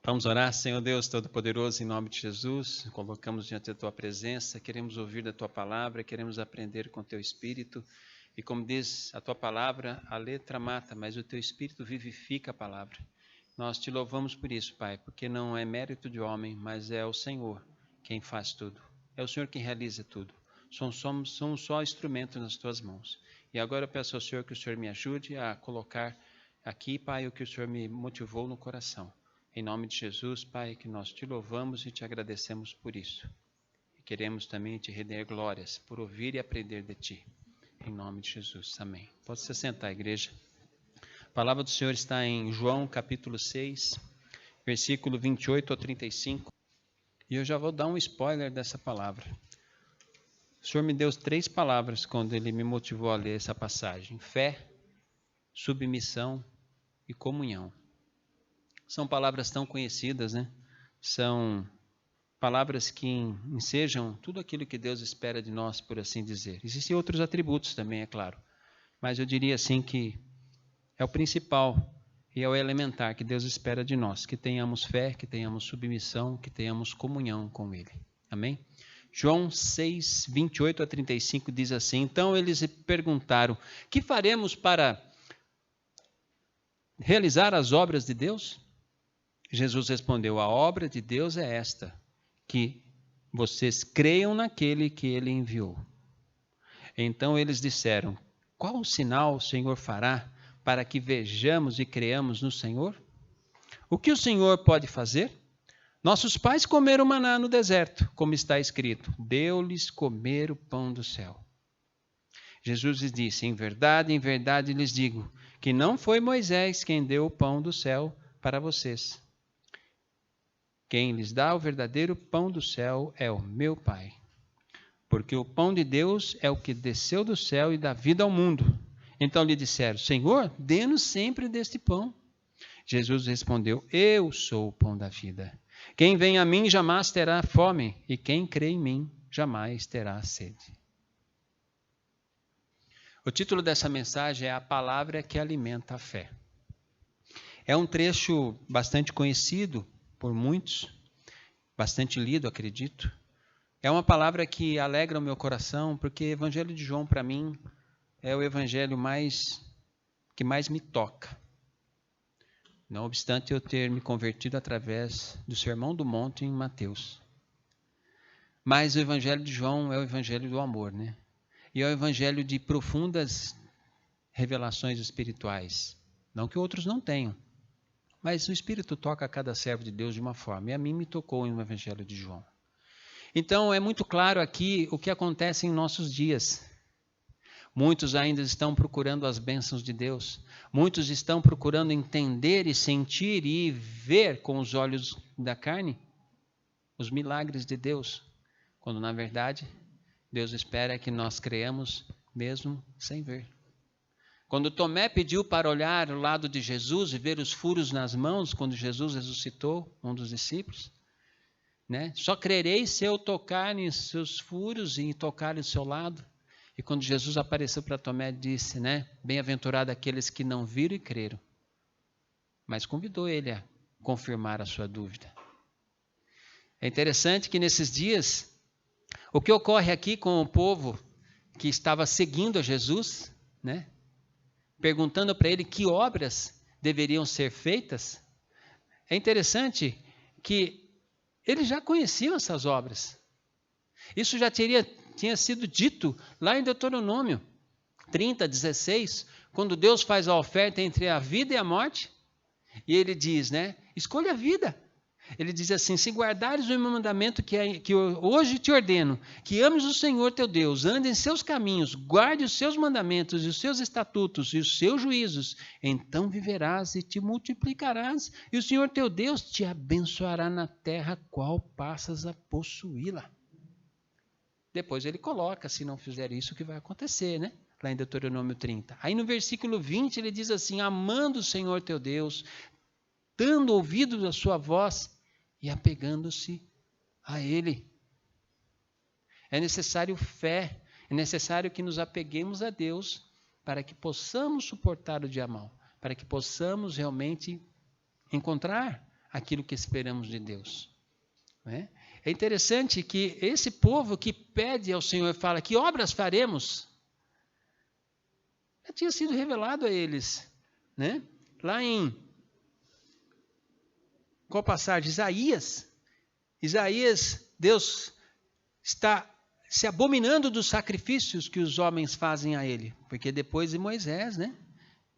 Vamos orar, Senhor Deus Todo-Poderoso, em nome de Jesus, colocamos diante da Tua presença, queremos ouvir da Tua palavra, queremos aprender com o Teu Espírito, e como diz a Tua palavra, a letra mata, mas o Teu Espírito vivifica a palavra. Nós Te louvamos por isso, Pai, porque não é mérito de homem, mas é o Senhor quem faz tudo, é o Senhor quem realiza tudo, somos só instrumentos nas Tuas mãos. E agora eu peço ao Senhor que o Senhor me ajude a colocar aqui, Pai, o que o Senhor me motivou no coração. Em nome de Jesus, Pai, que nós Te louvamos e Te agradecemos por isso. E queremos também Te render glórias por ouvir e aprender de Ti. Em nome de Jesus, amém. Pode se sentar, igreja. A palavra do Senhor está em João, capítulo 6, versículo 28 ao 35. E eu já vou dar um spoiler dessa palavra. O Senhor me deu 3 palavras quando Ele me motivou a ler essa passagem. Fé, submissão e comunhão. São palavras tão conhecidas, né? São palavras que ensejam tudo aquilo que Deus espera de nós, por assim dizer. Existem outros atributos também, é claro. Mas eu diria assim que é o principal e é o elementar que Deus espera de nós. Que tenhamos fé, que tenhamos submissão, que tenhamos comunhão com Ele. Amém? João 6, 28 a 35 diz assim: Então eles perguntaram, que faremos para realizar as obras de Deus? Jesus respondeu, a obra de Deus é esta, que vocês creiam naquele que Ele enviou. Então eles disseram, qual o sinal o Senhor fará para que vejamos e creamos no Senhor? O que o Senhor pode fazer? Nossos pais comeram maná no deserto, como está escrito, deu-lhes comer o pão do céu. Jesus lhes disse, em verdade lhes digo, que não foi Moisés quem deu o pão do céu para vocês. Quem lhes dá o verdadeiro pão do céu é o meu Pai. Porque o pão de Deus é o que desceu do céu e dá vida ao mundo. Então lhe disseram, Senhor, dê-nos sempre deste pão. Jesus respondeu, eu sou o pão da vida. Quem vem a mim jamais terá fome, e quem crê em mim jamais terá sede. O título dessa mensagem é A Palavra que Alimenta a Fé. É um trecho bastante conhecido por muitos, bastante lido, acredito. É uma palavra que alegra o meu coração, porque o Evangelho de João, para mim, é o evangelho que mais me toca. Não obstante eu ter me convertido através do Sermão do Monte em Mateus. Mas o Evangelho de João é o Evangelho do amor, né? E é o Evangelho de profundas revelações espirituais. Não que outros não tenham. Mas o Espírito toca a cada servo de Deus de uma forma. E a mim me tocou no Evangelho de João. Então é muito claro aqui o que acontece em nossos dias. Muitos ainda estão procurando as bênçãos de Deus. Muitos estão procurando entender e sentir e ver com os olhos da carne os milagres de Deus. Quando na verdade Deus espera que nós creamos mesmo sem ver. Quando Tomé pediu para olhar ao lado de Jesus e ver os furos nas mãos, quando Jesus ressuscitou, um dos discípulos, né? Só crerei se eu tocar em seus furos e tocar em seu lado. E quando Jesus apareceu para Tomé, disse, né? Bem-aventurado aqueles que não viram e creram. Mas convidou ele a confirmar a sua dúvida. É interessante que nesses dias, o que ocorre aqui com o povo que estava seguindo a Jesus, né? Perguntando para ele que obras deveriam ser feitas, é interessante que eles já conheciam essas obras. Isso já tinha sido dito lá em Deuteronômio 30:16, quando Deus faz a oferta entre a vida e a morte, e ele diz, né? Escolha a vida. Ele diz assim, se guardares o meu mandamento que hoje te ordeno, que ames o Senhor teu Deus, ande em seus caminhos, guarde os seus mandamentos e os seus estatutos e os seus juízos, então viverás e te multiplicarás, e o Senhor teu Deus te abençoará na terra qual passas a possuí-la. Depois ele coloca, se não fizer isso, o que vai acontecer, né? Lá em Deuteronômio 30. Aí no versículo 20 ele diz assim, amando o Senhor teu Deus, dando ouvidos à sua voz e apegando-se a Ele. É necessário fé, é necessário que nos apeguemos a Deus para que possamos suportar o dia mau, para que possamos realmente encontrar aquilo que esperamos de Deus. Né? É interessante que esse povo que pede ao Senhor e fala, que obras faremos? Já tinha sido revelado a eles. Né? Lá em, qual passagem? Isaías, Deus está se abominando dos sacrifícios que os homens fazem a ele. Porque depois de Moisés, né,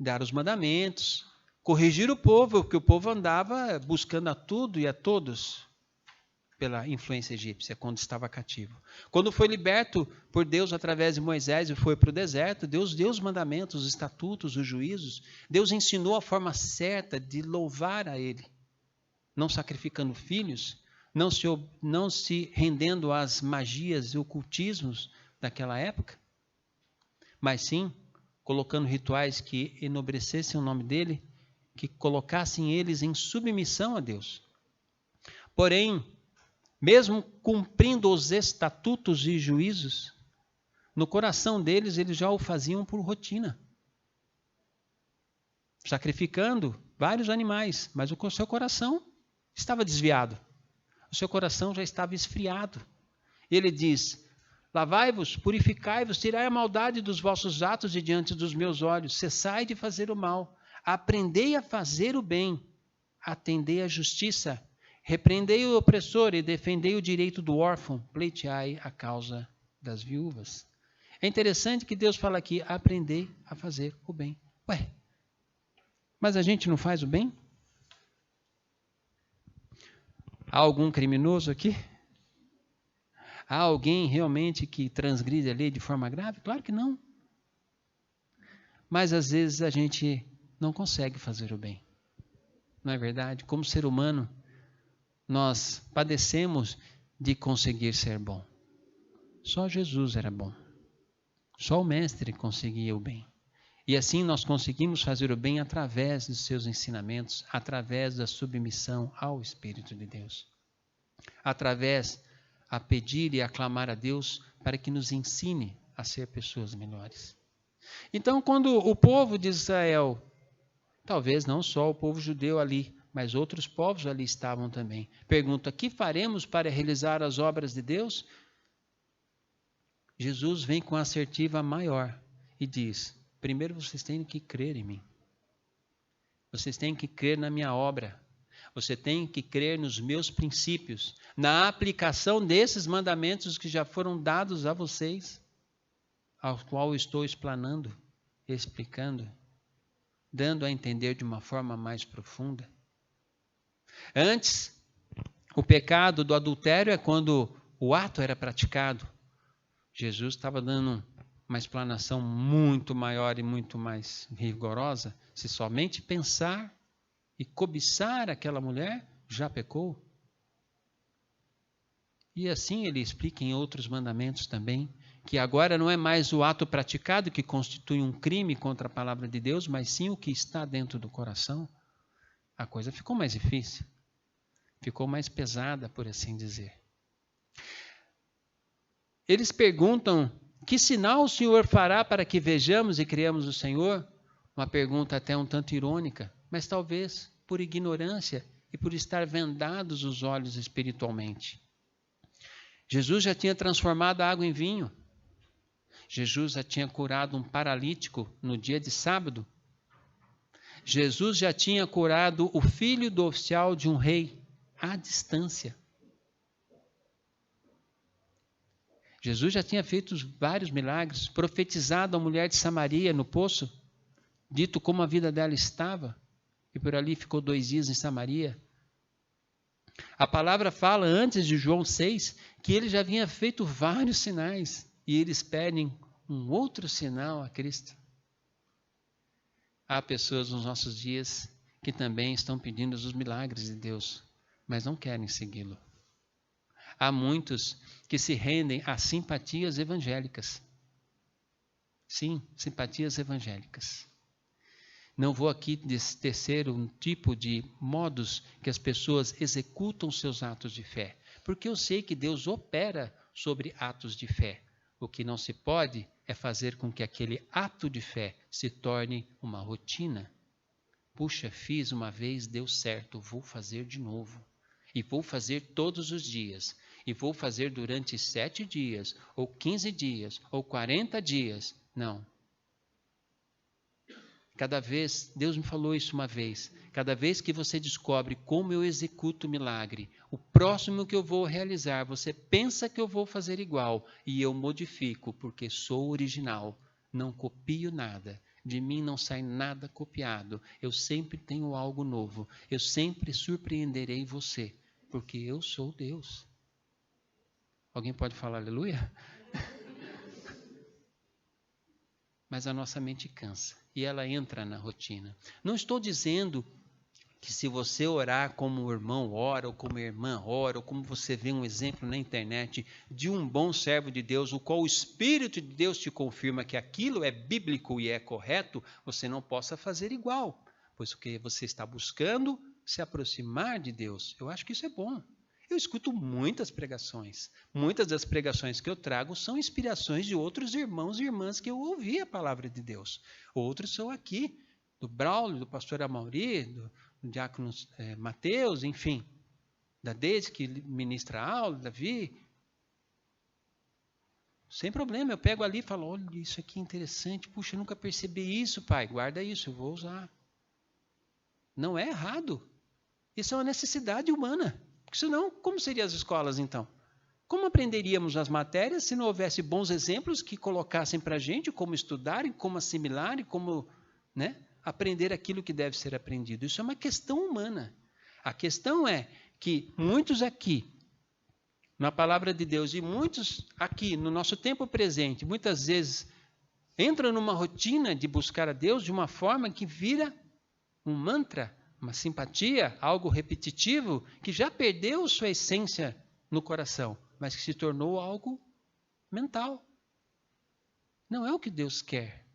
dar os mandamentos, corrigir o povo, porque o povo andava buscando a tudo e a todos pela influência egípcia, quando estava cativo. Quando foi liberto por Deus através de Moisés e foi para o deserto, Deus deu os mandamentos, os estatutos, os juízos. Deus ensinou a forma certa de louvar a ele, não sacrificando filhos, não se rendendo às magias e ocultismos daquela época, mas sim colocando rituais que enobrecessem o nome dele, que colocassem eles em submissão a Deus. Porém, mesmo cumprindo os estatutos e juízos, no coração deles, eles já o faziam por rotina, sacrificando vários animais, mas o seu coração estava desviado. O seu coração já estava esfriado. Ele diz, lavai-vos, purificai-vos, tirai a maldade dos vossos atos de diante dos meus olhos, cessai de fazer o mal, aprendei a fazer o bem, atendei a justiça, repreendei o opressor e defendei o direito do órfão, pleiteai a causa das viúvas. É interessante que Deus fala aqui, aprendei a fazer o bem. Ué, mas a gente não faz o bem? Há algum criminoso aqui? Há alguém realmente que transgride a lei de forma grave? Claro que não. Mas às vezes a gente não consegue fazer o bem. Não é verdade? Como ser humano, nós padecemos de conseguir ser bom. Só Jesus era bom. Só o Mestre conseguia o bem. E assim nós conseguimos fazer o bem através dos seus ensinamentos, através da submissão ao Espírito de Deus. Através a pedir e a clamar a Deus para que nos ensine a ser pessoas melhores. Então, quando o povo de Israel, talvez não só o povo judeu ali, mas outros povos ali estavam também, pergunta, que faremos para realizar as obras de Deus? Jesus vem com a assertiva maior e diz, primeiro vocês têm que crer em mim. Vocês têm que crer na minha obra. Você tem que crer nos meus princípios, na aplicação desses mandamentos que já foram dados a vocês, ao qual estou explanando, explicando, dando a entender de uma forma mais profunda. Antes, o pecado do adultério é quando o ato era praticado. Jesus estava dando uma explanação muito maior e muito mais rigorosa. Se somente pensar e cobiçar aquela mulher, já pecou. E assim ele explica em outros mandamentos também, que agora não é mais o ato praticado que constitui um crime contra a palavra de Deus, mas sim o que está dentro do coração. A coisa ficou mais difícil, ficou mais pesada, por assim dizer. Eles perguntam, que sinal o Senhor fará para que vejamos e criamos o Senhor? Uma pergunta até um tanto irônica, mas talvez por ignorância e por estar vendados os olhos espiritualmente. Jesus já tinha transformado a água em vinho. Jesus já tinha curado um paralítico no dia de sábado. Jesus já tinha curado o filho do oficial de um rei à distância. Jesus já tinha feito vários milagres, profetizado a mulher de Samaria no poço, dito como a vida dela estava, e por ali ficou 2 dias em Samaria. A palavra fala, antes de João 6, que ele já havia feito vários sinais, e eles pedem um outro sinal a Cristo. Há pessoas nos nossos dias que também estão pedindo os milagres de Deus, mas não querem segui-lo. Há muitos que se rendem a simpatias evangélicas. Sim, simpatias evangélicas. Não vou aqui tecer um tipo de modos que as pessoas executam seus atos de fé, porque eu sei que Deus opera sobre atos de fé. O que não se pode é fazer com que aquele ato de fé se torne uma rotina. Puxa, fiz uma vez, deu certo, vou fazer de novo. E vou fazer todos os dias. E vou fazer durante 7 dias, ou 15 dias, ou 40 dias. Não. Cada vez, Deus me falou isso uma vez, cada vez que você descobre como eu executo o milagre, o próximo que eu vou realizar, você pensa que eu vou fazer igual, e eu modifico, porque sou original, não copio nada, de mim não sai nada copiado, eu sempre tenho algo novo, eu sempre surpreenderei você, porque eu sou Deus. Alguém pode falar aleluia? Mas a nossa mente cansa e ela entra na rotina. Não estou dizendo que se você orar como o irmão ora, ou como a irmã ora, ou como você vê um exemplo na internet de um bom servo de Deus, o qual o Espírito de Deus te confirma que aquilo é bíblico e é correto, você não possa fazer igual, pois porque você está buscando se aproximar de Deus. Eu acho que isso é bom. Eu escuto muitas pregações. Muitas das pregações que eu trago são inspirações de outros irmãos e irmãs que eu ouvi a palavra de Deus. Outros são aqui, do Braulio, do pastor Amauri, do diácono Mateus, enfim, da Deise que ministra a aula, Davi. Sem problema, eu pego ali e falo, olha, isso aqui é interessante. Puxa, eu nunca percebi isso, pai. Guarda isso, eu vou usar. Não é errado. Isso é uma necessidade humana. Porque senão, como seriam as escolas, então? Como aprenderíamos as matérias se não houvesse bons exemplos que colocassem para a gente como estudar, e como assimilar, e como aprender aquilo que deve ser aprendido? Isso é uma questão humana. A questão é que muitos aqui, na palavra de Deus, e muitos aqui, no nosso tempo presente, muitas vezes entram numa rotina de buscar a Deus de uma forma que vira um mantra, uma simpatia, algo repetitivo, que já perdeu sua essência no coração, mas que se tornou algo mental. Não é o que Deus quer.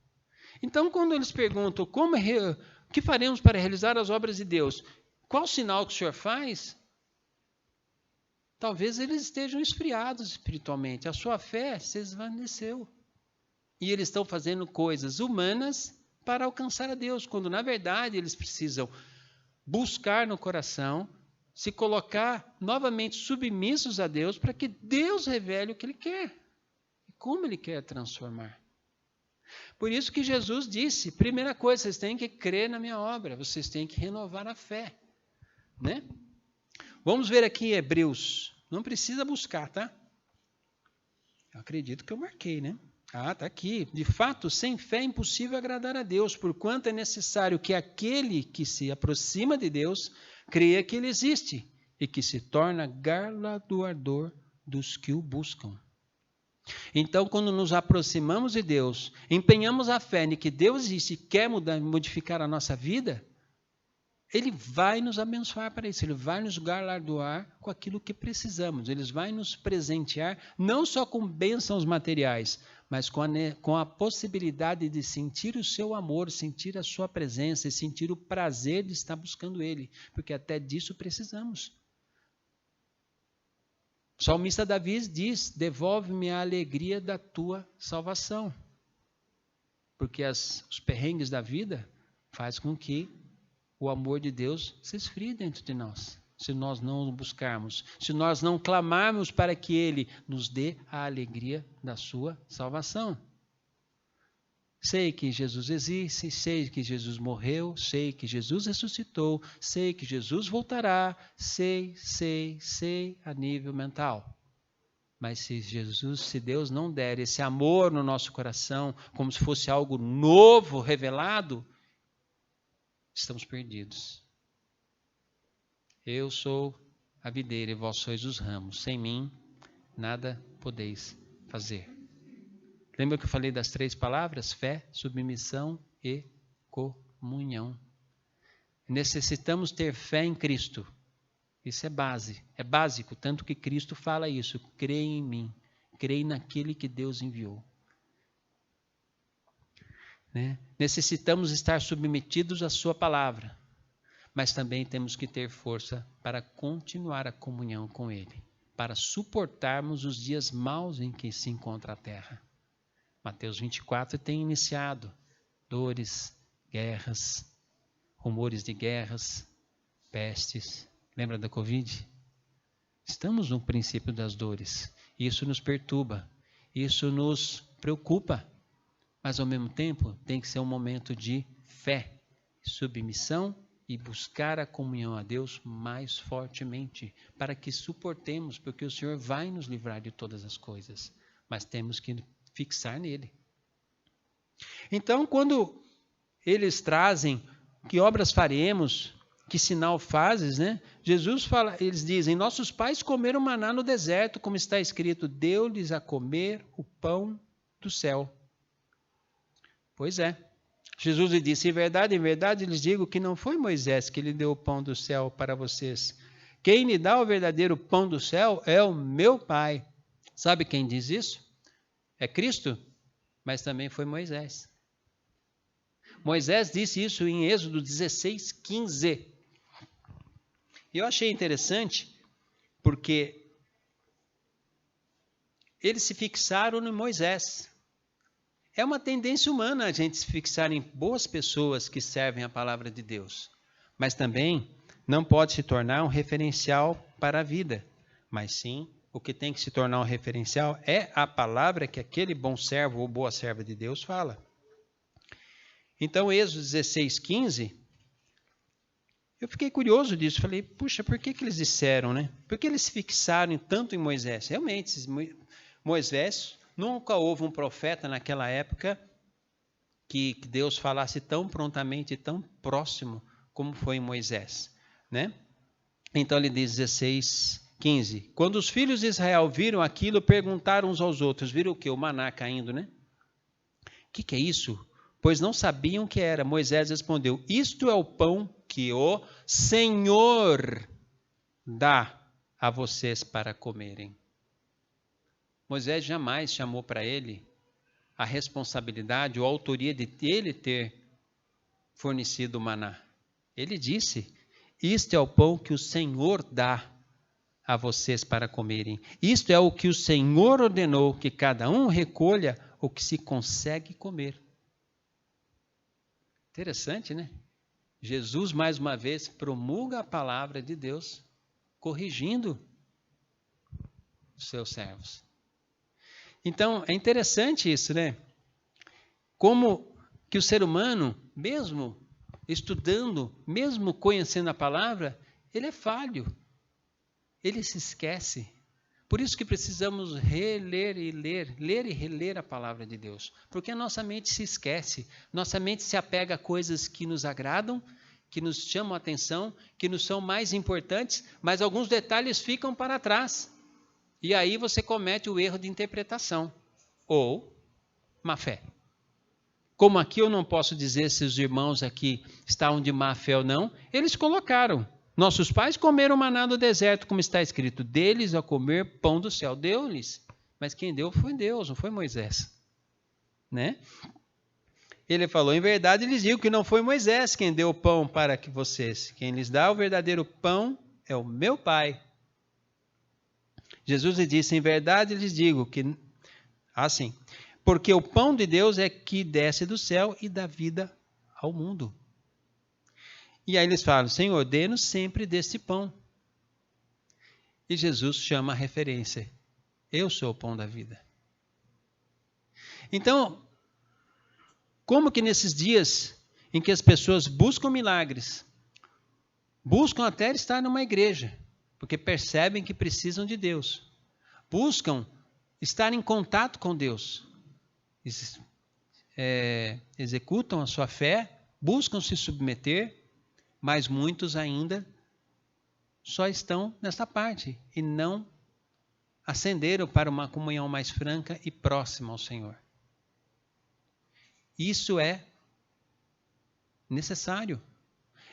Então, quando eles perguntam o que faremos para realizar as obras de Deus, qual sinal que o Senhor faz? Talvez eles estejam esfriados espiritualmente, a sua fé se esvaneceu. E eles estão fazendo coisas humanas para alcançar a Deus, quando na verdade eles precisam buscar no coração, se colocar novamente submissos a Deus, para que Deus revele o que Ele quer e como Ele quer transformar. Por isso que Jesus disse, primeira coisa, vocês têm que crer na minha obra, vocês têm que renovar a fé. Né? Vamos ver aqui em Hebreus, não precisa buscar, tá? Eu acredito que eu marquei, né? Ah, está aqui. De fato, sem fé é impossível agradar a Deus, porquanto é necessário que aquele que se aproxima de Deus creia que Ele existe e que se torna galardoador dos que o buscam. Então, quando nos aproximamos de Deus, empenhamos a fé em que Deus existe e quer modificar a nossa vida, Ele vai nos abençoar para isso, Ele vai nos galardoar com aquilo que precisamos, Ele vai nos presentear não só com bênçãos materiais, mas com a possibilidade de sentir o seu amor, sentir a sua presença e sentir o prazer de estar buscando Ele, porque até disso precisamos. O salmista Davi diz, devolve-me a alegria da tua salvação, porque os perrengues da vida faz com que o amor de Deus se esfrie dentro de nós, se nós não o buscarmos, se nós não clamarmos para que Ele nos dê a alegria da sua salvação. Sei que Jesus existe, sei que Jesus morreu, sei que Jesus ressuscitou, sei que Jesus voltará, sei a nível mental. Mas se Deus não der esse amor no nosso coração, como se fosse algo novo, revelado, estamos perdidos. Eu sou a videira e vós sois os ramos. Sem mim, nada podeis fazer. Lembra que eu falei das 3 palavras? Fé, submissão e comunhão. Necessitamos ter fé em Cristo. Isso é básico, tanto que Cristo fala isso. Creia em mim, creia naquele que Deus enviou. Necessitamos estar submetidos à sua palavra, mas também temos que ter força para continuar a comunhão com Ele, para suportarmos os dias maus em que se encontra a terra. Mateus 24 tem iniciado dores, guerras. rumores de guerras, pestes. Lembra da Covid? Estamos no princípio das dores. Isso nos perturba, isso nos preocupa. Mas ao mesmo tempo tem que ser um momento de fé, submissão e buscar a comunhão a Deus mais fortemente, para que suportemos, porque o Senhor vai nos livrar de todas as coisas, mas temos que fixar nele. Então, quando eles trazem, que obras faremos, que sinal fazes, né? Jesus fala, eles dizem, nossos pais comeram maná no deserto, como está escrito, deu-lhes a comer o pão do céu. Pois é. Jesus lhe disse, em verdade lhes digo que não foi Moisés que lhe deu o pão do céu para vocês. Quem lhe dá o verdadeiro pão do céu é o meu Pai. Sabe quem diz isso? É Cristo, mas também foi Moisés. Moisés disse isso em Êxodo 16:15. E eu achei interessante, porque eles se fixaram em Moisés. É uma tendência humana a gente se fixar em boas pessoas que servem a palavra de Deus. Mas também não pode se tornar um referencial para a vida. Mas sim, o que tem que se tornar um referencial é a palavra que aquele bom servo ou boa serva de Deus fala. Então, Êxodo 16:15, eu fiquei curioso disso. Falei, puxa, por que eles disseram, né? Por que eles se fixaram tanto em Moisés? Realmente, Moisés, nunca houve um profeta naquela época que Deus falasse tão prontamente, tão próximo como foi em Moisés, né? Então ele diz 16:15. Quando os filhos de Israel viram aquilo, perguntaram uns aos outros. Viram o quê? O maná caindo, né? O que é isso? Pois não sabiam o que era. Moisés respondeu, isto é o pão que o Senhor dá a vocês para comerem. Moisés jamais chamou para ele a responsabilidade ou a autoria de ele ter fornecido o maná. Ele disse, isto é o pão que o Senhor dá a vocês para comerem. Isto é o que o Senhor ordenou, que cada um recolha o que se consegue comer. Interessante, né? Jesus, mais uma vez, promulga a palavra de Deus, corrigindo os seus servos. Então, é interessante isso, né? Como que o ser humano, mesmo estudando, mesmo conhecendo a palavra, ele é falho. Ele se esquece. Por isso que precisamos reler e ler e reler a palavra de Deus. Porque a nossa mente se esquece. Nossa mente se apega a coisas que nos agradam, que nos chamam a atenção, que nos são mais importantes, mas alguns detalhes ficam para trás. E aí você comete o erro de interpretação ou má fé. Como aqui eu não posso dizer se os irmãos aqui estavam de má fé ou não, eles colocaram. Nossos pais comeram maná no deserto, como está escrito, deles a comer pão do céu. Deu-lhes, mas quem deu foi Deus, não foi Moisés. Né? Ele falou, em verdade lhes digo que não foi Moisés quem deu o pão para que vocês. Quem lhes dá o verdadeiro pão é o meu Pai. Jesus lhe disse, em verdade lhes digo que, assim, porque o pão de Deus é que desce do céu e dá vida ao mundo. E aí eles falam, Senhor, dê-nos sempre desse pão. E Jesus chama a referência, eu sou o pão da vida. Então, como que nesses dias em que as pessoas buscam milagres, buscam até estar numa igreja, porque percebem que precisam de Deus, buscam estar em contato com Deus, executam a sua fé, buscam se submeter, mas muitos ainda só estão nessa parte e não ascenderam para uma comunhão mais franca e próxima ao Senhor. Isso é necessário.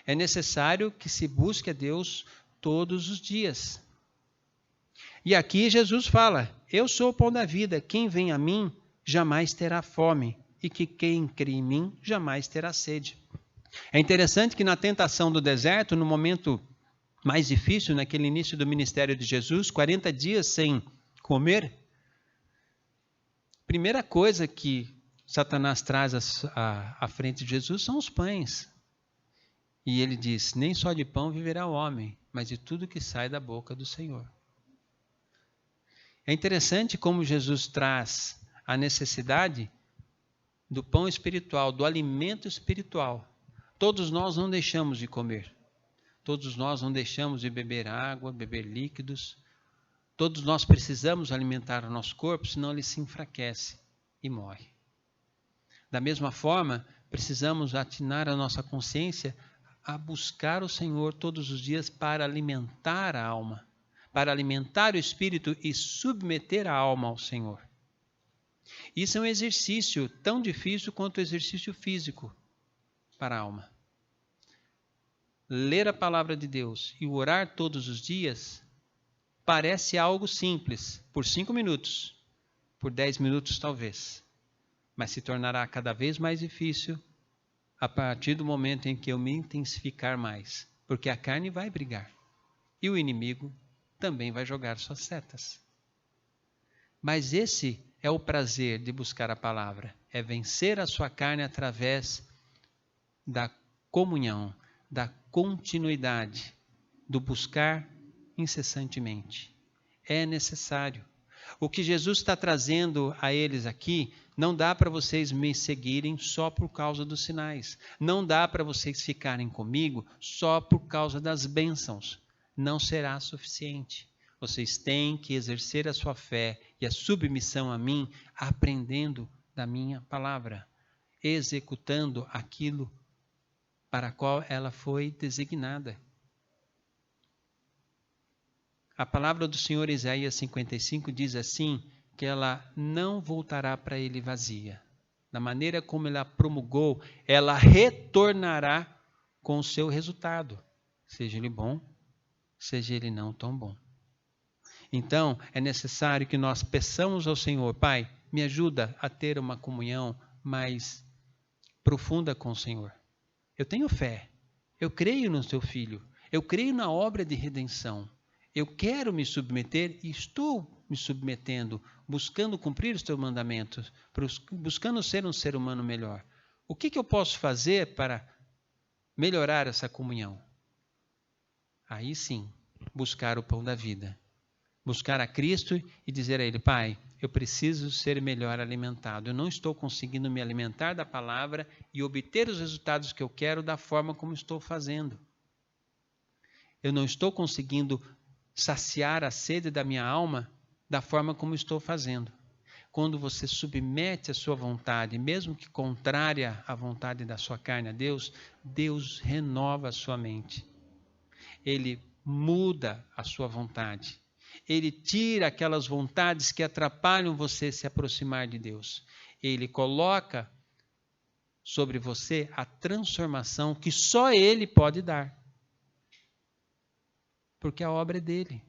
É necessário que se busque a Deus todos os dias. E aqui Jesus fala, eu sou o pão da vida, quem vem a mim jamais terá fome, e que quem crê em mim jamais terá sede. É interessante que na tentação do deserto, no momento mais difícil, naquele início do ministério de Jesus, 40 dias sem comer, a primeira coisa que Satanás traz à frente de Jesus são os pães. E ele diz, nem só de pão viverá o homem, mas de tudo que sai da boca do Senhor. É interessante como Jesus traz a necessidade do pão espiritual, do alimento espiritual. Todos nós não deixamos de comer. Todos nós não deixamos de beber água, beber líquidos. Todos nós precisamos alimentar o nosso corpo, senão ele se enfraquece e morre. Da mesma forma, precisamos atinar a nossa consciência a buscar o Senhor todos os dias para alimentar a alma, para alimentar o espírito e submeter a alma ao Senhor. Isso é um exercício tão difícil quanto o exercício físico para a alma. Ler a palavra de Deus e orar todos os dias parece algo simples, por 5 minutos, por 10 minutos talvez, mas se tornará cada vez mais difícil a partir do momento em que eu me intensificar mais, porque a carne vai brigar e o inimigo também vai jogar suas setas. Mas esse é o prazer de buscar a palavra, é vencer a sua carne através da comunhão, da continuidade, do buscar incessantemente. É necessário. O que Jesus está trazendo a eles aqui, não dá para vocês me seguirem só por causa dos sinais. Não dá para vocês ficarem comigo só por causa das bênçãos. Não será suficiente. Vocês têm que exercer a sua fé e a submissão a mim, aprendendo da minha palavra, executando aquilo para a qual ela foi designada. A palavra do Senhor, Isaías 55, diz assim, que ela não voltará para ele vazia. Da maneira como ela promulgou, ela retornará com o seu resultado, seja ele bom, seja ele não tão bom. Então, é necessário que nós peçamos ao Senhor, Pai, me ajuda a ter uma comunhão mais profunda com o Senhor. Eu tenho fé, eu creio no teu Filho, eu creio na obra de redenção. Eu quero me submeter e estou me submetendo, buscando cumprir os teus mandamentos, buscando ser um ser humano melhor. O que eu posso fazer para melhorar essa comunhão? Aí sim, buscar o pão da vida. Buscar a Cristo e dizer a Ele, Pai, eu preciso ser melhor alimentado. Eu não estou conseguindo me alimentar da palavra e obter os resultados que eu quero da forma como estou fazendo. Eu não estou conseguindo saciar a sede da minha alma da forma como estou fazendo. Quando você submete a sua vontade, mesmo que contrária à vontade da sua carne a Deus, Deus renova a sua mente. Ele muda a sua vontade. Ele tira aquelas vontades que atrapalham você se aproximar de Deus. Ele coloca sobre você a transformação que só Ele pode dar. Porque a obra é dele.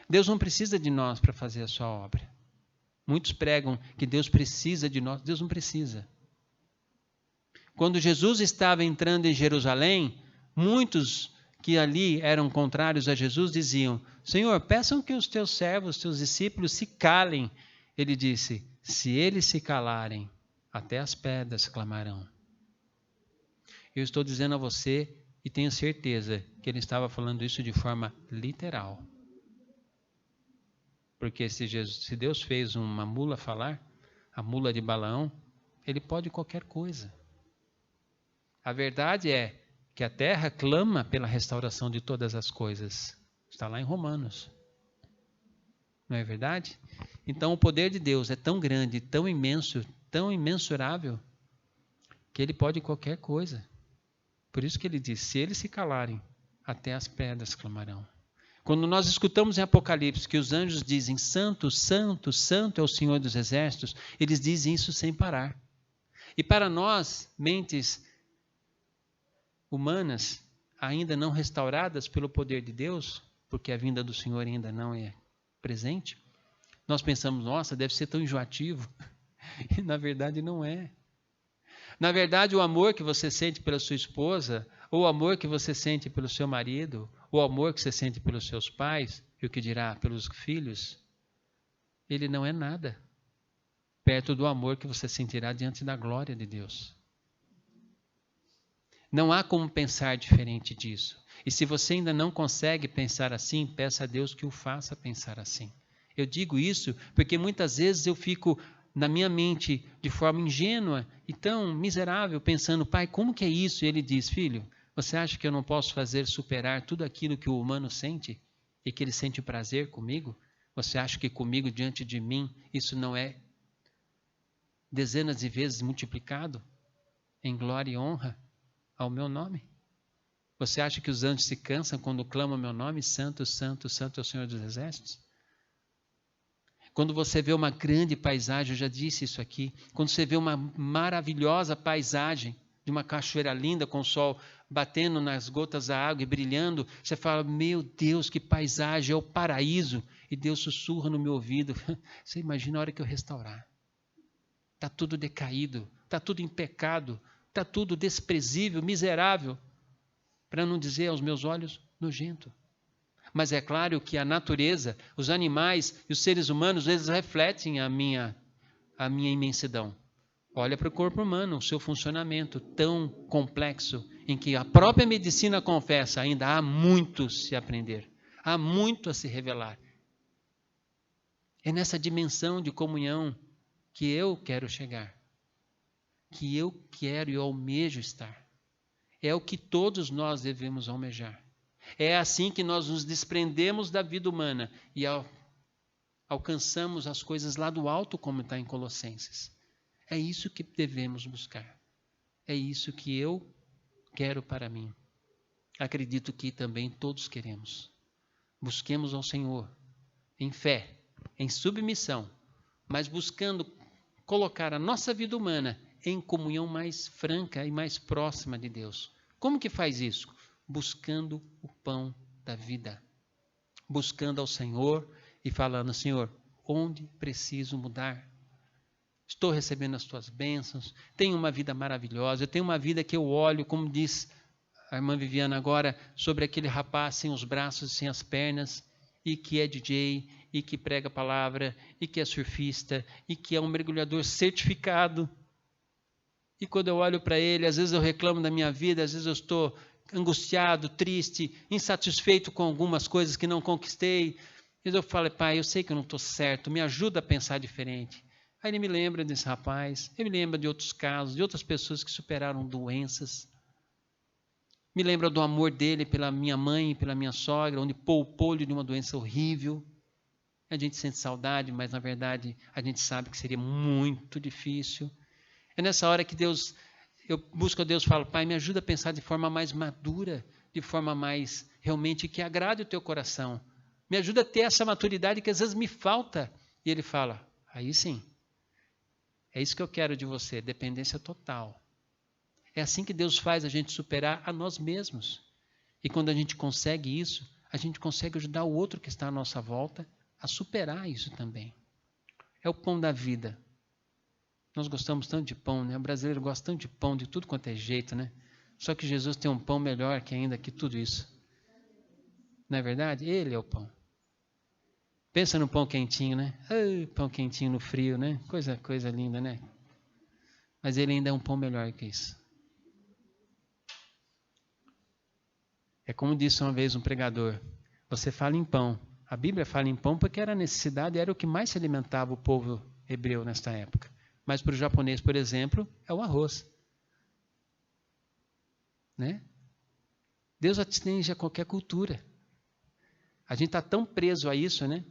Deus não precisa de nós para fazer a sua obra. Muitos pregam que Deus precisa de nós. Deus não precisa. Quando Jesus estava entrando em Jerusalém, muitos que ali eram contrários a Jesus diziam, Senhor, peçam que os teus servos, os teus discípulos se calem. Ele disse, se eles se calarem, até as pedras clamarão. Eu estou dizendo a você, e tenho certeza que ele estava falando isso de forma literal. Porque se Deus fez uma mula falar, a mula de Balaão, ele pode qualquer coisa. A verdade é que a terra clama pela restauração de todas as coisas. Está lá em Romanos. Não é verdade? Então o poder de Deus é tão grande, tão imenso, tão imensurável, que ele pode qualquer coisa. Por isso que ele diz, se eles se calarem, até as pedras clamarão. Quando nós escutamos em Apocalipse que os anjos dizem, Santo, Santo, Santo é o Senhor dos Exércitos, eles dizem isso sem parar. E para nós, mentes humanas, ainda não restauradas pelo poder de Deus, porque a vinda do Senhor ainda não é presente, nós pensamos, nossa, deve ser tão enjoativo. E na verdade não é. Na verdade, o amor que você sente pela sua esposa, ou o amor que você sente pelo seu marido, ou o amor que você sente pelos seus pais, e o que dirá pelos filhos, ele não é nada perto do amor que você sentirá diante da glória de Deus. Não há como pensar diferente disso. E se você ainda não consegue pensar assim, peça a Deus que o faça pensar assim. Eu digo isso porque muitas vezes eu fico na minha mente de forma ingênua e tão miserável, pensando, pai, como que é isso? E ele diz, filho, você acha que eu não posso fazer superar tudo aquilo que o humano sente e que ele sente prazer comigo? Você acha que comigo, diante de mim, isso não é dezenas de vezes multiplicado em glória e honra ao meu nome? Você acha que os anjos se cansam quando clamam meu nome? Santo, santo, santo é o Senhor dos Exércitos. Quando você vê uma grande paisagem, eu já disse isso aqui, quando você vê uma maravilhosa paisagem de uma cachoeira linda com o sol batendo nas gotas da água e brilhando, você fala, meu Deus, que paisagem, é o paraíso. E Deus sussurra no meu ouvido, você imagina a hora que eu restaurar. Está tudo decaído, está tudo em pecado, está tudo desprezível, miserável, para não dizer aos meus olhos, nojento. Mas é claro que a natureza, os animais e os seres humanos, eles refletem a minha imensidão. Olha para o corpo humano, o seu funcionamento tão complexo, em que a própria medicina confessa, ainda há muito se aprender, há muito a se revelar. É nessa dimensão de comunhão que eu quero chegar, que eu quero e almejo estar. É o que todos nós devemos almejar. É assim que nós nos desprendemos da vida humana e alcançamos as coisas lá do alto, como está em Colossenses. É isso que devemos buscar. É isso que eu quero para mim. Acredito que também todos queremos. Busquemos ao Senhor em fé, em submissão, mas buscando colocar a nossa vida humana em comunhão mais franca e mais próxima de Deus. Como que faz isso? Buscando o pão da vida. Buscando ao Senhor e falando, Senhor, onde preciso mudar? Estou recebendo as tuas bênçãos, tenho uma vida maravilhosa, eu tenho uma vida que eu olho, como diz a irmã Viviana agora, sobre aquele rapaz sem os braços e sem as pernas, e que é DJ, e que prega a palavra, e que é surfista, e que é um mergulhador certificado. E quando eu olho para ele, às vezes eu reclamo da minha vida, às vezes eu estou angustiado, triste, insatisfeito com algumas coisas que não conquistei. E eu falo, pai, eu sei que eu não estou certo, me ajuda a pensar diferente. Aí ele me lembra desse rapaz, ele me lembra de outros casos, de outras pessoas que superaram doenças. Me lembra do amor dele pela minha mãe e pela minha sogra, onde poupou-lhe de uma doença horrível. A gente sente saudade, mas na verdade a gente sabe que seria muito difícil. É nessa hora que eu busco a Deus e falo, pai, me ajuda a pensar de forma mais madura, de forma mais realmente que agrade o teu coração. Me ajuda a ter essa maturidade que às vezes me falta. E ele fala, aí sim, é isso que eu quero de você, dependência total. É assim que Deus faz a gente superar a nós mesmos. E quando a gente consegue isso, a gente consegue ajudar o outro que está à nossa volta a superar isso também. É o pão da vida. Nós gostamos tanto de pão, né? O brasileiro gosta tanto de pão, de tudo quanto é jeito, né? Só que Jesus tem um pão melhor que ainda que tudo isso. Não é verdade? Ele é o pão. Pensa no pão quentinho, né? Pão quentinho no frio, né? Coisa linda, né? Mas ele ainda é um pão melhor que isso. É como disse uma vez um pregador, você fala em pão. A Bíblia fala em pão porque era a necessidade, era o que mais se alimentava o povo hebreu nesta época. Mas para o japonês, por exemplo, é o arroz. Né? Deus atinge a qualquer cultura. A gente está tão preso a isso, né?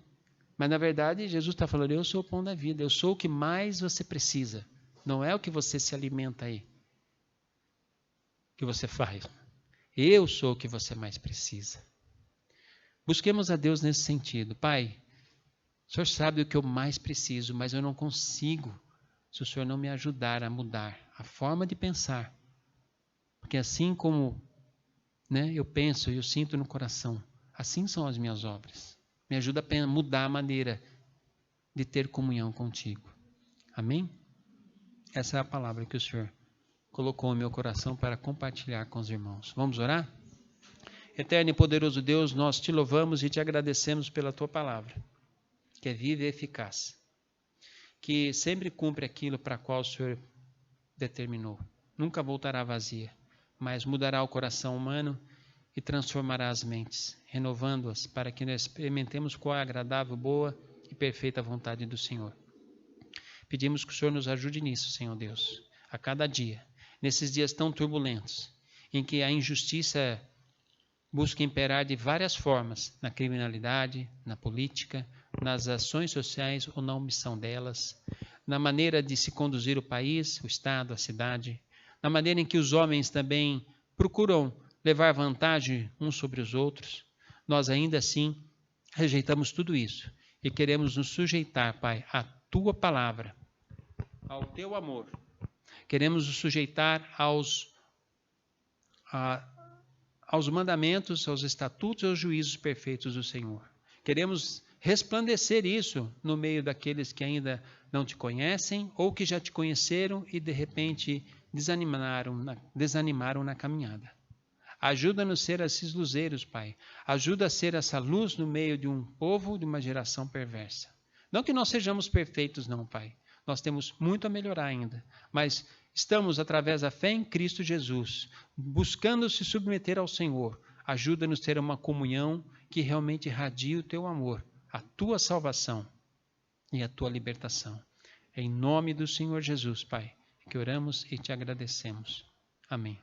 Mas na verdade, Jesus está falando, eu sou o pão da vida, eu sou o que mais você precisa. Não é o que você se alimenta aí, que você faz. Eu sou o que você mais precisa. Busquemos a Deus nesse sentido. Pai, o Senhor sabe o que eu mais preciso, mas eu não consigo se o Senhor não me ajudar a mudar a forma de pensar. Porque assim como eu penso e eu sinto no coração, assim são as minhas obras. Me ajuda a mudar a maneira de ter comunhão contigo. Amém? Essa é a palavra que o Senhor colocou no meu coração para compartilhar com os irmãos. Vamos orar? Eterno e poderoso Deus, nós te louvamos e te agradecemos pela tua palavra, que é viva e eficaz, que sempre cumpre aquilo para qual o Senhor determinou. Nunca voltará vazia, mas mudará o coração humano e transformará as mentes, renovando-as para que nós experimentemos qual é a agradável, boa e perfeita vontade do Senhor. Pedimos que o Senhor nos ajude nisso, Senhor Deus, a cada dia, nesses dias tão turbulentos, em que a injustiça busca imperar de várias formas, na criminalidade, na política, nas ações sociais ou na omissão delas, na maneira de se conduzir o país, o Estado, a cidade, na maneira em que os homens também procuram levar vantagem uns sobre os outros. Nós ainda assim rejeitamos tudo isso e queremos nos sujeitar, Pai, à Tua palavra, ao Teu amor. Queremos nos sujeitar aos mandamentos, aos estatutos e aos juízos perfeitos do Senhor. Queremos resplandecer isso no meio daqueles que ainda não te conhecem ou que já te conheceram e de repente desanimaram na caminhada. Ajuda-nos a ser esses luzeiros, Pai. Ajuda a ser essa luz no meio de um povo, de uma geração perversa. Não que nós sejamos perfeitos, não, Pai. Nós temos muito a melhorar ainda. Mas estamos, através da fé em Cristo Jesus, buscando se submeter ao Senhor. Ajuda-nos a ter uma comunhão que realmente irradie o Teu amor, a Tua salvação e a Tua libertação. Em nome do Senhor Jesus, Pai, que oramos e te agradecemos. Amém.